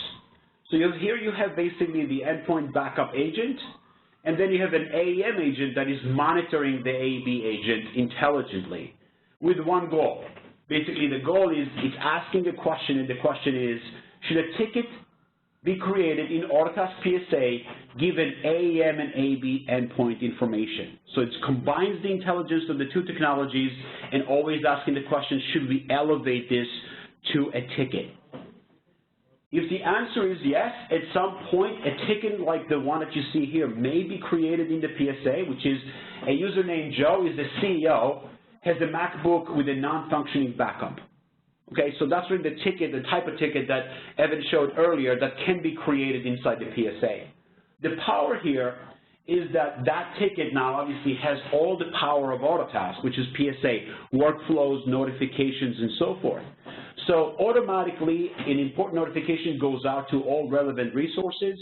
So here you have basically the endpoint backup agent, and then you have an AEM agent that is monitoring the AEB agent intelligently with one goal. Basically, the goal is it's asking the question, and the question is, should a ticket be created in Autotask PSA given AEM and AEB endpoint information? So it combines the intelligence of the two technologies and always asking the question, should we elevate this to a ticket? If the answer is yes, at some point a ticket like the one that you see here may be created in the PSA, which is a user named Joe, is the CEO, has a MacBook with a non-functioning backup. Okay, so that's really the ticket, the type of ticket that Evan showed earlier that can be created inside the PSA. The power here is that that ticket now obviously has all the power of Autotask, which is PSA, workflows, notifications, and so forth. So automatically, an important notification goes out to all relevant resources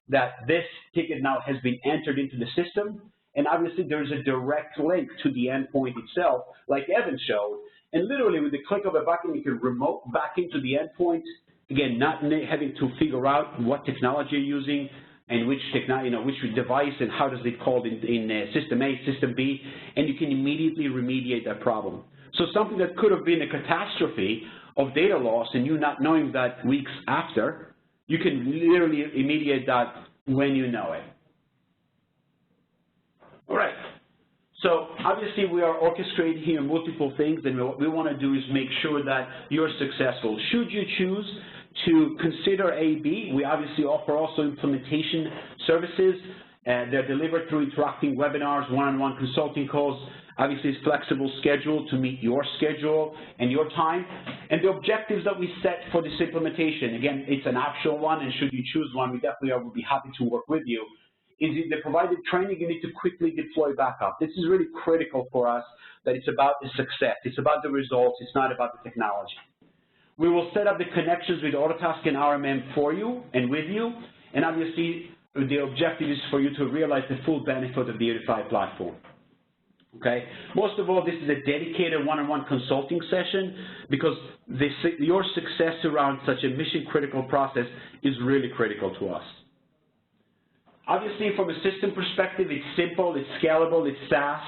that this ticket now has been entered into the system, and obviously there's a direct link to the endpoint itself, like Evan showed, and literally with the click of a button, you can remote back into the endpoint, again, not having to figure out what technology you're using and which device and how does it called in System A, System B, and you can immediately remediate that problem. So something that could have been a catastrophe of data loss and you not knowing that weeks after, you can literally remediate that when you know it. All right. So obviously we are orchestrating here multiple things, and what we want to do is make sure that you're successful. Should you choose to consider AEB, we obviously offer also implementation services. They're delivered through interacting webinars, one-on-one consulting calls. Obviously, it's flexible schedule to meet your schedule and your time. And the objectives that we set for this implementation, again, it's an optional one, and should you choose one, we definitely would be happy to work with you, is in the provided training, you need to quickly deploy backup. This is really critical for us, that it's about the success. It's about the results. It's not about the technology. We will set up the connections with Autotask and RMM for you and with you, and obviously the objective is for you to realize the full benefit of the unified platform. Okay? Most of all, this is a dedicated one-on-one consulting session, because your success around such a mission-critical process is really critical to us. Obviously, from a system perspective, it's simple, it's scalable, it's SaaS,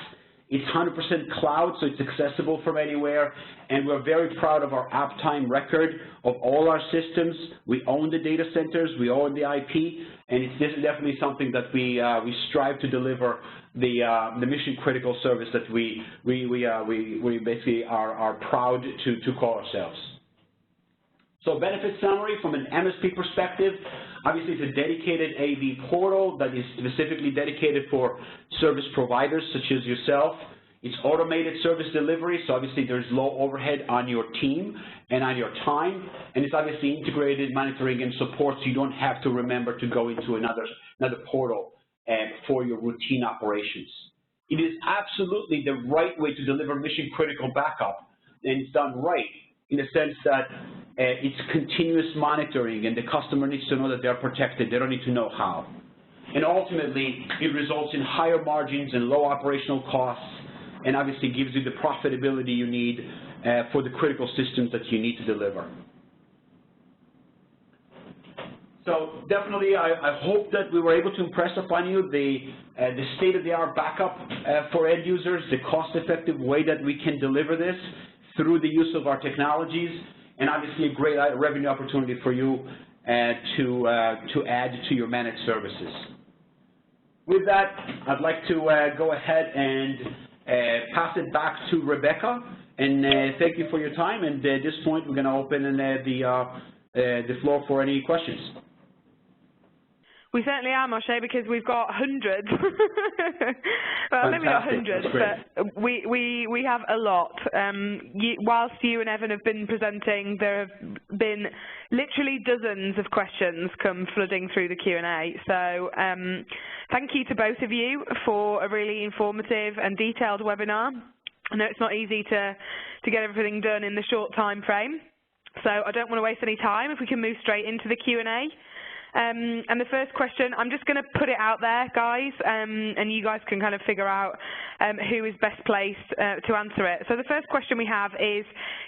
it's 100% cloud, so it's accessible from anywhere, and we're very proud of our uptime record of all our systems. We own the data centers, we own the IP, and this is definitely something that we strive to deliver the mission-critical service that we basically are proud to call ourselves. So benefit summary from an MSP perspective, obviously it's a dedicated AEB portal that is specifically dedicated for service providers such as yourself. It's automated service delivery, so obviously there's low overhead on your team and on your time, and it's obviously integrated monitoring and support, so you don't have to remember to go into another portal for your routine operations. It is absolutely the right way to deliver mission-critical backup, and it's done right in the sense that it's continuous monitoring, and the customer needs to know that they're protected. They don't need to know how. And ultimately, it results in higher margins and low operational costs, and obviously gives you the profitability you need for the critical systems that you need to deliver. So definitely, I hope that we were able to impress upon you the state-of-the-art backup for end users, the cost-effective way that we can deliver this through the use of our technologies, and obviously a great revenue opportunity for you to add to your managed services. With that, I'd like to go ahead and pass it back to Rebecca, And thank you for your time. And at this point, we're going to open the floor for any questions. We certainly are, Moshe, because we've got hundreds. Well, maybe not hundreds, but we have a lot. Whilst you and Evan have been presenting, there have been literally dozens of questions come flooding through the Q&A. So thank you to both of you for a really informative and detailed webinar. I know it's not easy to get everything done in the short time frame, so I don't want to waste any time if we can move straight into the Q&A. And the first question, I'm just going to put it out there, guys, and you guys can kind of figure out who is best placed to answer it. So the first question we have is,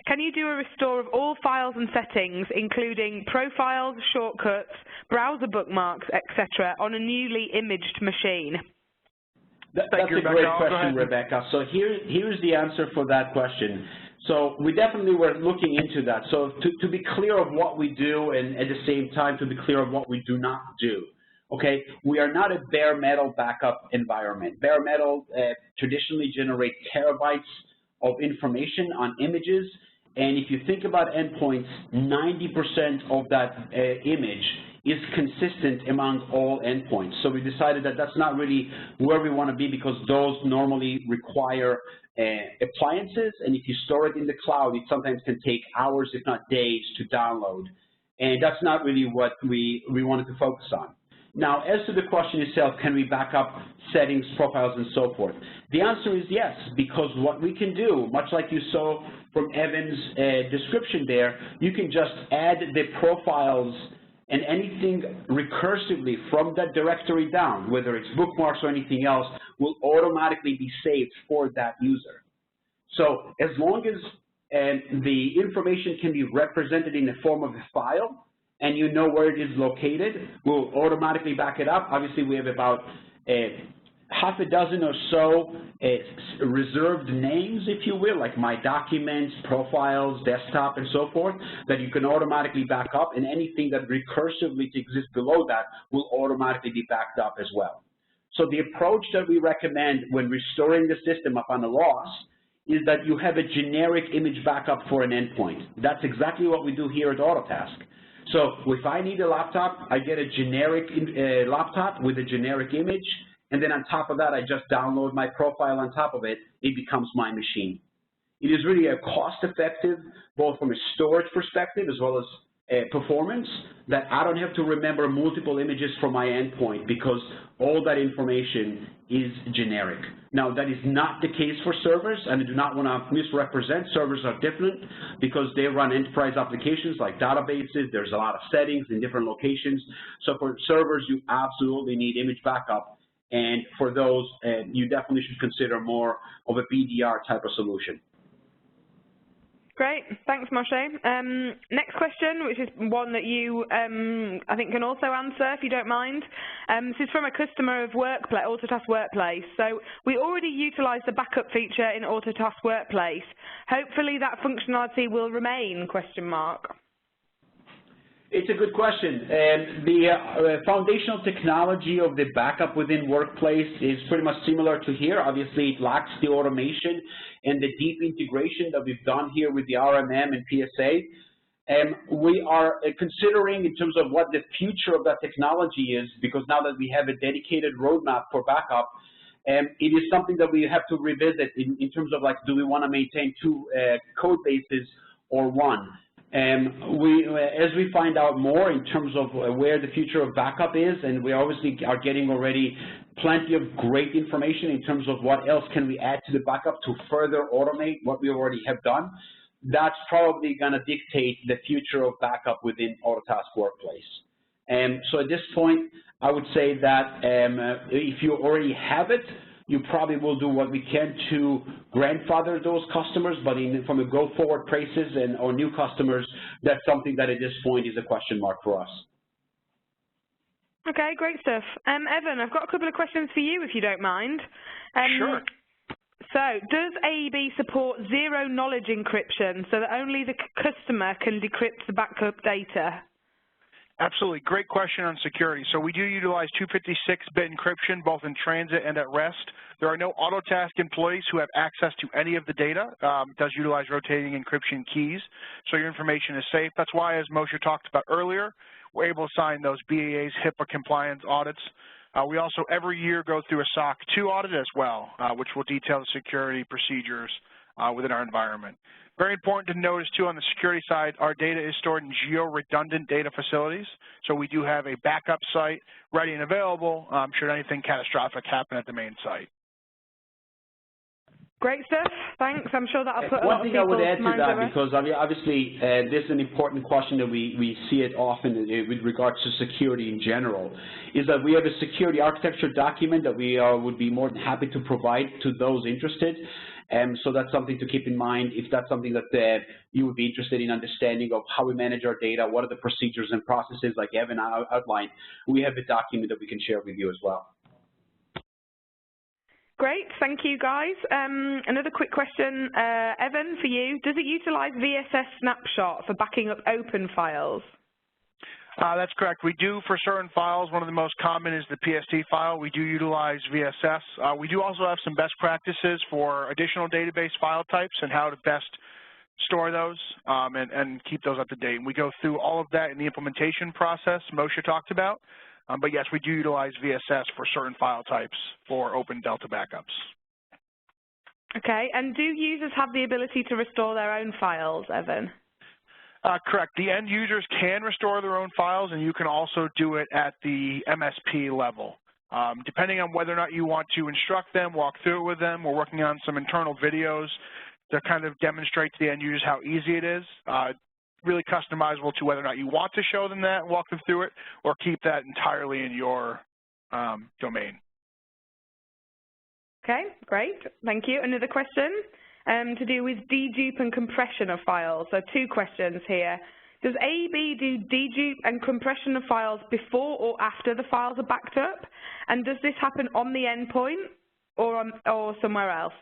can you do a restore of all files and settings, including profiles, shortcuts, browser bookmarks, etc., on a newly imaged machine? That's a great question, Rebecca. So here's the answer for that question. So we definitely were looking into that. So to be clear of what we do, and at the same time to be clear of what we do not do, okay? We are not a bare metal backup environment. Bare metal traditionally generates terabytes of information on images, and if you think about endpoints, 90% of that image is consistent among all endpoints. So we decided that that's not really where we want to be, because those normally require appliances, and if you store it in the cloud, it sometimes can take hours, if not days, to download. And that's not really what we wanted to focus on. Now, as to the question itself, can we back up settings, profiles, and so forth? The answer is yes, because what we can do, much like you saw from Evan's description there, you can just add the profiles and anything recursively from that directory down, whether it's bookmarks or anything else, will automatically be saved for that user. So as long as the information can be represented in the form of a file and you know where it is located, we'll automatically back it up. Obviously, we have about half a dozen or so reserved names, if you will, like My Documents, Profiles, Desktop, and so forth, that you can automatically back up, and anything that recursively exists below that will automatically be backed up as well. So the approach that we recommend when restoring the system upon a loss is that you have a generic image backup for an endpoint. That's exactly what we do here at Autotask. So if I need a laptop, I get a generic laptop with a generic image, and then on top of that, I just download my profile on top of it. It becomes my machine. It is really a cost-effective, both from a storage perspective as well as performance, that I don't have to remember multiple images from my endpoint, because all that information is generic. Now, that is not the case for servers, and I do not want to misrepresent. Servers are different because they run enterprise applications like databases. There's a lot of settings in different locations. So for servers, you absolutely need image backup. And for those, you definitely should consider more of a BDR type of solution. Great. Thanks, Moshe. Next question, which is one that you, I think, can also answer, if you don't mind. This is from a customer of Autotask Workplace. So we already utilize the backup feature in Autotask Workplace. Hopefully that functionality will remain, question mark. It's a good question. The foundational technology of the backup within Workplace is pretty much similar to here. Obviously, it lacks the automation and the deep integration that we've done here with the RMM and PSA. We are considering in terms of what the future of that technology is, because now that we have a dedicated roadmap for backup, it is something that we have to revisit in terms of, like, do we want to maintain two code bases or one? As we find out more in terms of where the future of backup is, and we obviously are getting already plenty of great information in terms of what else can we add to the backup to further automate what we already have done, that's probably going to dictate the future of backup within Autotask Workplace. So at this point, I would say that if you already have it, you probably will do what we can to grandfather those customers, but from a go-forward basis or new customers, that's something that at this point is a question mark for us. Okay, great stuff. Evan, I've got a couple of questions for you, if you don't mind. Sure. So, does AEB support zero-knowledge encryption so that only the customer can decrypt the backup data? Absolutely. Great question on security. So we do utilize 256-bit encryption both in transit and at rest. There are no Autotask employees who have access to any of the data. It does utilize rotating encryption keys, so your information is safe. That's why, as Moshe talked about earlier, we're able to sign those BAA's HIPAA compliance audits. We also every year go through a SOC 2 audit as well, which will detail the security procedures within our environment. Very important to notice, too, on the security side, our data is stored in geo-redundant data facilities. So we do have a backup site ready and available should anything catastrophic happen at the main site. Great stuff. Thanks. I'm sure that'll put a lot of people's minds. One thing I would add to that, because obviously this is an important question that we see it often with regards to security in general, is that we have a security architecture document that we would be more than happy to provide to those interested. So that's something to keep in mind if that's something that you would be interested in understanding of how we manage our data, what are the procedures and processes like Evan outlined. We have a document that we can share with you as well. Great, thank you guys. Another quick question, Evan, for you. Does it utilize VSS snapshot for backing up open files? That's correct. We do for certain files. One of the most common is the PST file. We do utilize VSS. We do also have some best practices for additional database file types and how to best store those and keep those up to date. And we go through all of that in the implementation process Moshe talked about. But yes, we do utilize VSS for certain file types for open Delta backups. Okay, and do users have the ability to restore their own files, Evan? Correct. The end users can restore their own files, and you can also do it at the MSP level. Depending on whether or not you want to instruct them, walk through it with them, we're working on some internal videos to kind of demonstrate to the end users how easy it is. Really customizable to whether or not you want to show them that and walk them through it, or keep that entirely in your domain. Okay, great. Thank you. Another question to do with dedupe and compression of files. So 2 questions here. Does AEB do dedupe and compression of files before or after the files are backed up? And does this happen on the endpoint or somewhere else?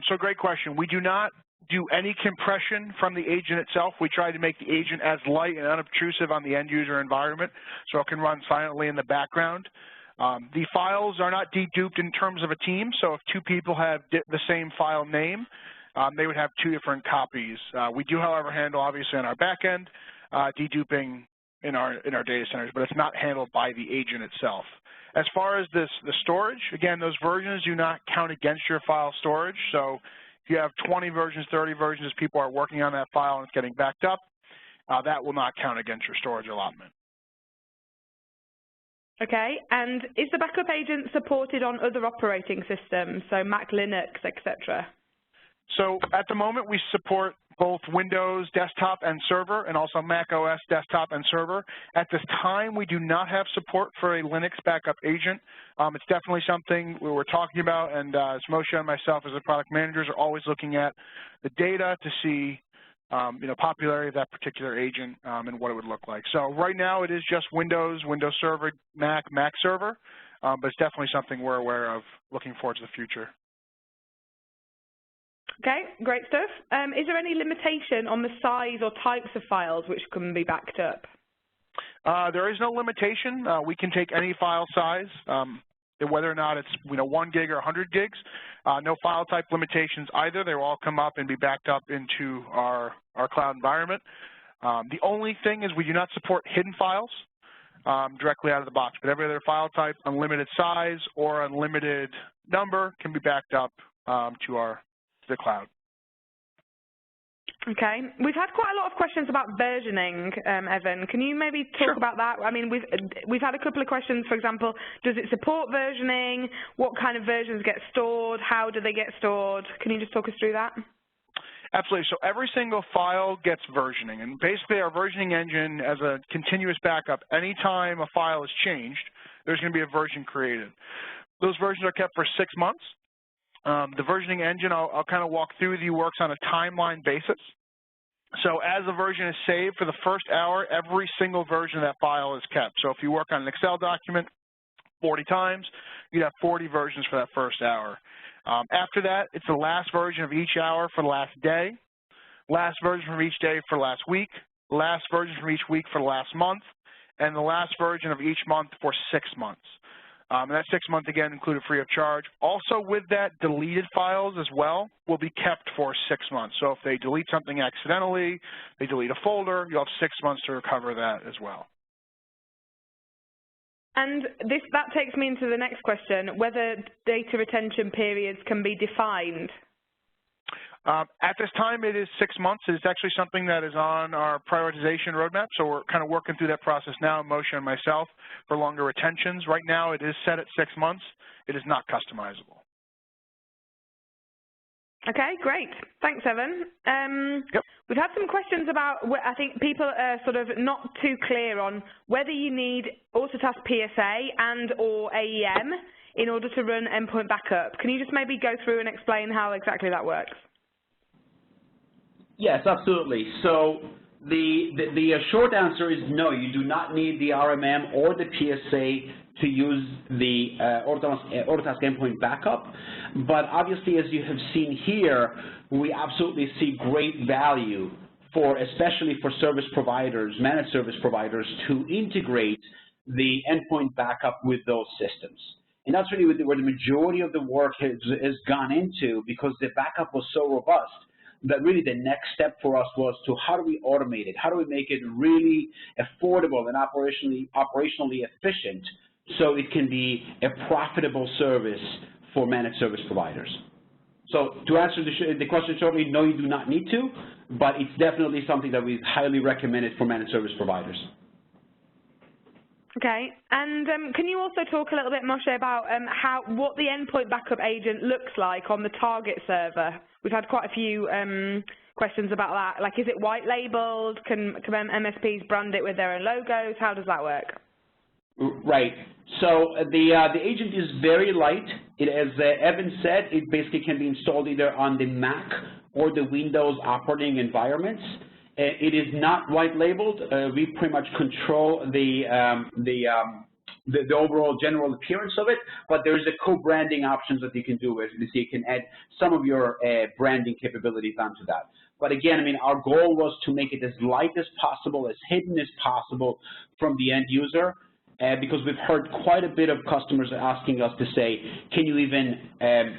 So great question. We do not do any compression from the agent itself. We try to make the agent as light and unobtrusive on the end user environment so it can run silently in the background. The files are not deduped in terms of a team, so if 2 people have the same file name, they would have 2 different copies. We do, however, handle, obviously, on our back end, deduping in our data centers, but it's not handled by the agent itself. As far as the storage, again, those versions do not count against your file storage, so if you have 20 versions, 30 versions, people are working on that file and it's getting backed up, that will not count against your storage allotment. Okay, and is the backup agent supported on other operating systems, so Mac, Linux, etc.? So at the moment, we support both Windows desktop and server, and also Mac OS desktop and server. At this time, we do not have support for a Linux backup agent. It's definitely something we were talking about, and as Moshe and myself as the product managers are always looking at the data to see popularity of that particular agent and what it would look like. So right now it is just Windows, Windows Server, Mac, Mac Server, but it's definitely something we're aware of looking forward to the future. Okay, great stuff. Is there any limitation on the size or types of files which can be backed up? There is no limitation. We can take any file size, whether or not it's 1 gig or 100 gigs. No file type limitations either. They will all come up and be backed up into our cloud environment. The only thing is we do not support hidden files directly out of the box, but every other file type, unlimited size or unlimited number, can be backed up to the cloud. Okay. We've had quite a lot of questions about versioning, Evan. Can you maybe talk about that? I mean, we've had a couple of questions, for example, does it support versioning? What kind of versions get stored? How do they get stored? Can you just talk us through that? Absolutely. So every single file gets versioning, and basically our versioning engine as a continuous backup, anytime a file is changed, there's going to be a version created. Those versions are kept for 6 months. The versioning engine, I'll kind of walk through with you, works on a timeline basis. So as a version is saved for the first hour, every single version of that file is kept. So if you work on an Excel document 40 times, you'd have 40 versions for that first hour. After that, it's the last version of each hour for the last day, last version from each day for last week, last version from each week for the last month, and the last version of each month for 6 months. And that 6 month, again, included free of charge. Also with that, deleted files as well will be kept for 6 months. So if they delete something accidentally, they delete a folder, you'll have 6 months to recover that as well. And that takes me into the next question, whether data retention periods can be defined. At this time, it is 6 months. It's actually something that is on our prioritization roadmap, so we're kind of working through that process now, Moshe and myself, for longer retentions. Right now, it is set at 6 months. It is not customizable. Okay, great. Thanks, Evan. Yep. We've had some questions about, I think people are sort of not too clear on whether you need Autotask PSA and or AEM in order to run endpoint backup. Can you just maybe go through and explain how exactly that works? Yes, absolutely. So the short answer is no, you do not need the RMM or the PSA to use the Autotask endpoint backup. But obviously, as you have seen here, we absolutely see great value for, especially for service providers, managed service providers, to integrate the endpoint backup with those systems. And that's really where the majority of the work has gone into, because the backup was so robust that really the next step for us was to how do we automate it? How do we make it really affordable and operationally efficient so it can be a profitable service for managed service providers? So to answer the question shortly, no, you do not need to, but it's definitely something that we highly recommend it for managed service providers. Okay, and can you also talk a little bit, Moshe, about what the endpoint backup agent looks like on the target server? We've had quite a few questions about that. Like, is it white labeled? Can MSPs brand it with their own logos? How does that work? Right. So the agent is very light. It, as Evan said, it basically can be installed either on the Mac or the Windows operating environments. It is not white labeled. We pretty much control the overall general appearance of it, but there's a co-branding options that you can do with it. So you can add some of your branding capabilities onto that. But again, I mean, our goal was to make it as light as possible, as hidden as possible from the end user, because we've heard quite a bit of customers asking us to say, can you even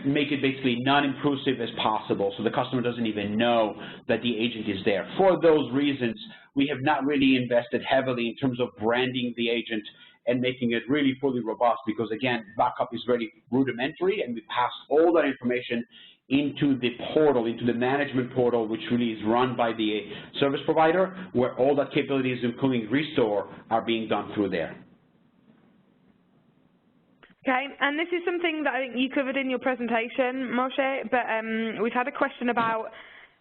make it basically non-intrusive as possible so the customer doesn't even know that the agent is there. For those reasons, we have not really invested heavily in terms of branding the agent and making it really fully robust, because again, backup is very rudimentary, and we pass all that information into the portal, into the management portal, which really is run by the service provider, where all that capabilities, including restore, are being done through there. Okay, and this is something that I think you covered in your presentation, Moshe, but we've had a question about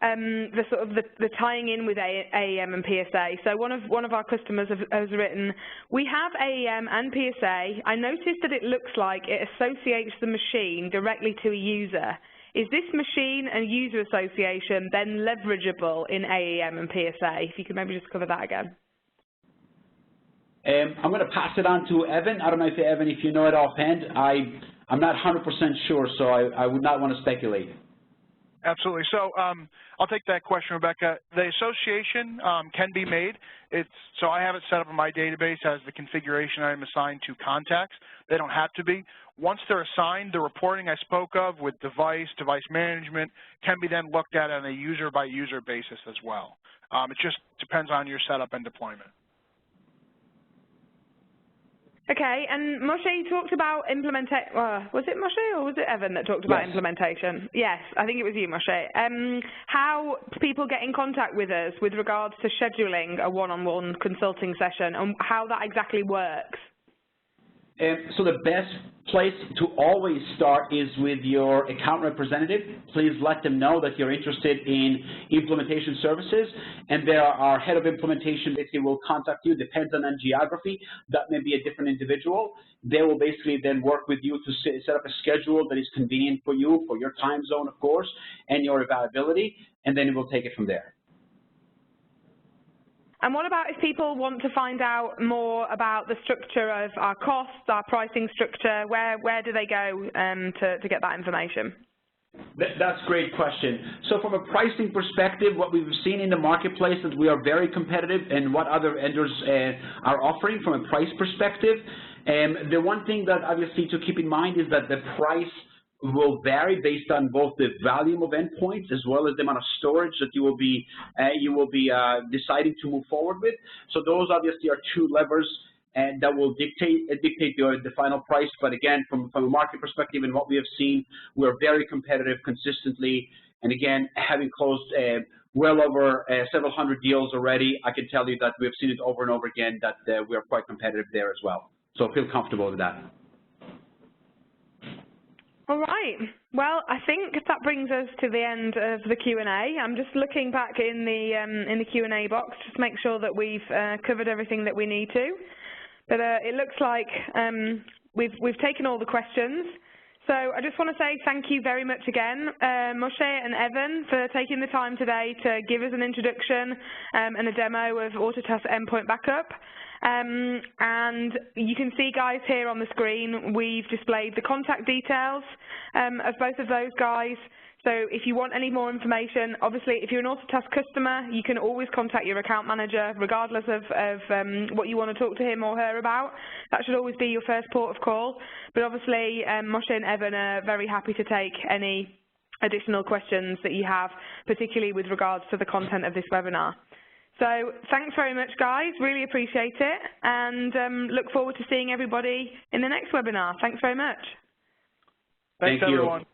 the tying in with AEM and PSA. So one of our customers has written, we have AEM and PSA. I noticed that it looks like it associates the machine directly to a user. Is this machine and user association then leverageable in AEM and PSA? If you could maybe just cover that again. I'm going to pass it on to Evan. I don't know if Evan, if you know it offhand. I'm not 100% sure, so I would not want to speculate. Absolutely. So I'll take that question, Rebecca. The association can be made. So I have it set up in my database as the configuration item assigned to contacts. They don't have to be. Once they're assigned, the reporting I spoke of with device management can be then looked at on a user-by-user basis as well. It just depends on your setup and deployment. Okay, and Moshe, you talked about implementation. Was it Moshe or was it Evan that talked about implementation? Yes, I think it was you, Moshe. How people get in contact with us with regards to scheduling a one-on-one consulting session and how that exactly works? So the best place to always start is with your account representative. Please let them know that you're interested in implementation services, and our head of implementation basically will contact you. Depends on geography. That may be a different individual. They will basically then work with you to set up a schedule that is convenient for you, for your time zone, of course, and your availability, and then we'll take it from there. And what about if people want to find out more about the structure of our costs, our pricing structure? Where do they go to get that information? That's a great question. So from a pricing perspective, what we've seen in the marketplace is we are very competitive in what other vendors are offering from a price perspective. The one thing that obviously to keep in mind is that the price will vary based on both the volume of endpoints as well as the amount of storage that you will be deciding to move forward with. So those obviously are two levers and that will dictate the final price. But again, from a market perspective and what we have seen, we're very competitive consistently. And again, having closed well over several hundred deals already, I can tell you that we have seen it over and over again that we are quite competitive there as well. So I feel comfortable with that. All right. Well, I think that brings us to the end of the Q&A. I'm just looking back in the Q&A box just to make sure that we've covered everything that we need to. But it looks like we've taken all the questions. So I just want to say thank you very much again, Moshe and Evan, for taking the time today to give us an introduction and a demo of Autotask Endpoint Backup. And you can see, guys, here on the screen, we've displayed the contact details of both of those guys. So if you want any more information, obviously, if you're an Autotask customer, you can always contact your account manager, regardless of what you want to talk to him or her about. That should always be your first port of call. But obviously, Moshe and Evan are very happy to take any additional questions that you have, particularly with regards to the content of this webinar. So thanks very much, guys. Really appreciate it. And look forward to seeing everybody in the next webinar. Thanks very much. Thanks, everyone.